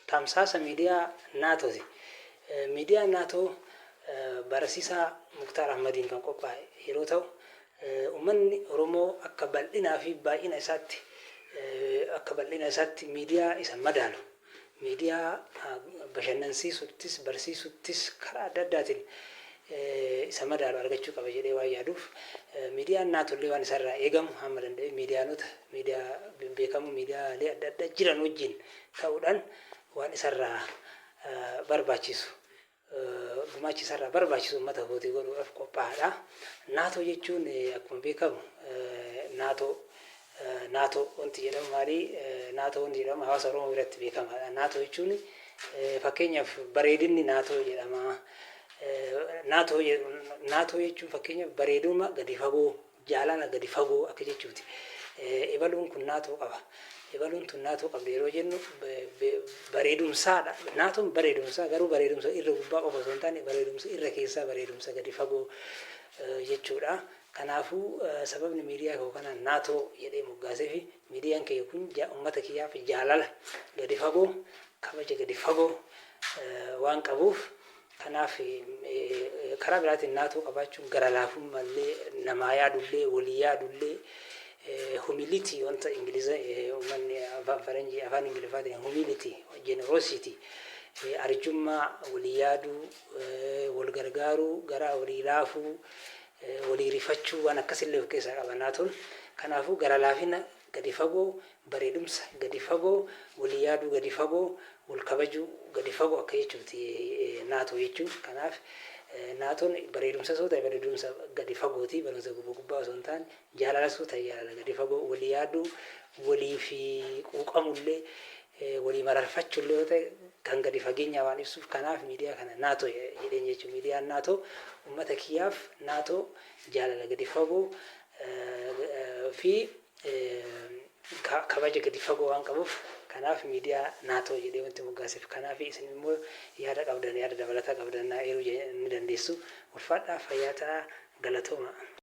tamsaasa miidiyaa naatooti. Miidiyaan naatoo barsiisaa Muktaar Ahmadiin kan qophaa'e yeroo ta'u, uummanni Oromoo akka bal'inaa fi baay'ina isaatti miidiyaa isa madaalu, miidiyaa bashannansiisuttis barsiisuttis karaa adda addaatiin isa madaalu argachuu qaba jedhee waan yaaduuf, miidiyaan naatollee waan isarraa eegamu hamma danda'e miidiyaa beekamu miidiyaalee adda addaa jiran wajjin ta'uudhaan waan isarraa barbaachisu gumaacha isarraa barbaachisu uummata kootii godhuudhaaf qophaa'aadha. Naatoo jechuun akkuma beekamu naatoo wanti jedhamu maali? Naatoo wanti jedhamu hawaasa Oromoo biratti beekamaadha. Naatoo jechuun fakkeenyaaf bareedinni naatoo jedhama. Naatoo jechuun fakkeenyaaf bareeduma gadi fagoo, jaalala gadi fagoo akka jechuuti. Ibaluun kun naatoo qaba. Ibaluun tun naatoo qabdi yeroo jennu bareedumsaadha. Naatoon bareedumsaa garuu bareedumsa irra gubbaa qofa osoo hin taane bareedumsa irra keessaa bareedumsa gadi fagoo jechuudha. Kanaafuu sababni miidiyaa koo kanaan naatoo jedhee moggaasee fi miidiyaan kee kun uummata kiyyaaf jaalala gadi fagoo, kabaja gadi fagoo waan qabuuf, kanaaf karaa biraatiin naatoo qabaachuun gara laafummallee namaa yaadullee walii yaadullee humility wanta Ingiliza uummanni faranjii afaan Ingiliffaatiin humility, generosity, arjummaa, walii yaaduu, wal gargaaruu, garaa walii laafuu, walii rifachuu waan akkasillee of keessaa qaba naatoon. Kanaafuu gara laafina gadi fagoo, bareedumsa gadi fagoo, walii yaaduu gadi fagoo, wal kabajuu gadi fagoo akka jechuuti naatoo jechuun. Kanaaf naatoon bareedumsa osoo ta'e bareedumsa gadi fagooti, bareedumsa gubbaa osoo hin taane jaalala osoo ta'e jaalala gadi fagoo, walii yaaduu, walii fi quuqamullee, walii mararfachuullee yoo ta'e kan gadi fageenyaa waan ibsuuf, kanaaf miidiyaa kana naatoo jedheen jechuudha. Miidiyaan naatoo uummata kiyyaaf naatoo jaalala gadi fagoo fi kabaja gadi fagoo waan qabuuf, kanaaf miidiyaa naatoo jedhee wanti moggaaseef. Kanaaf isin immoo yaada qabdan, yaada dabalataa qabdan eeruu ni dandeessu. Ulfaadhaa, fayyaa ta'aa, galatooma.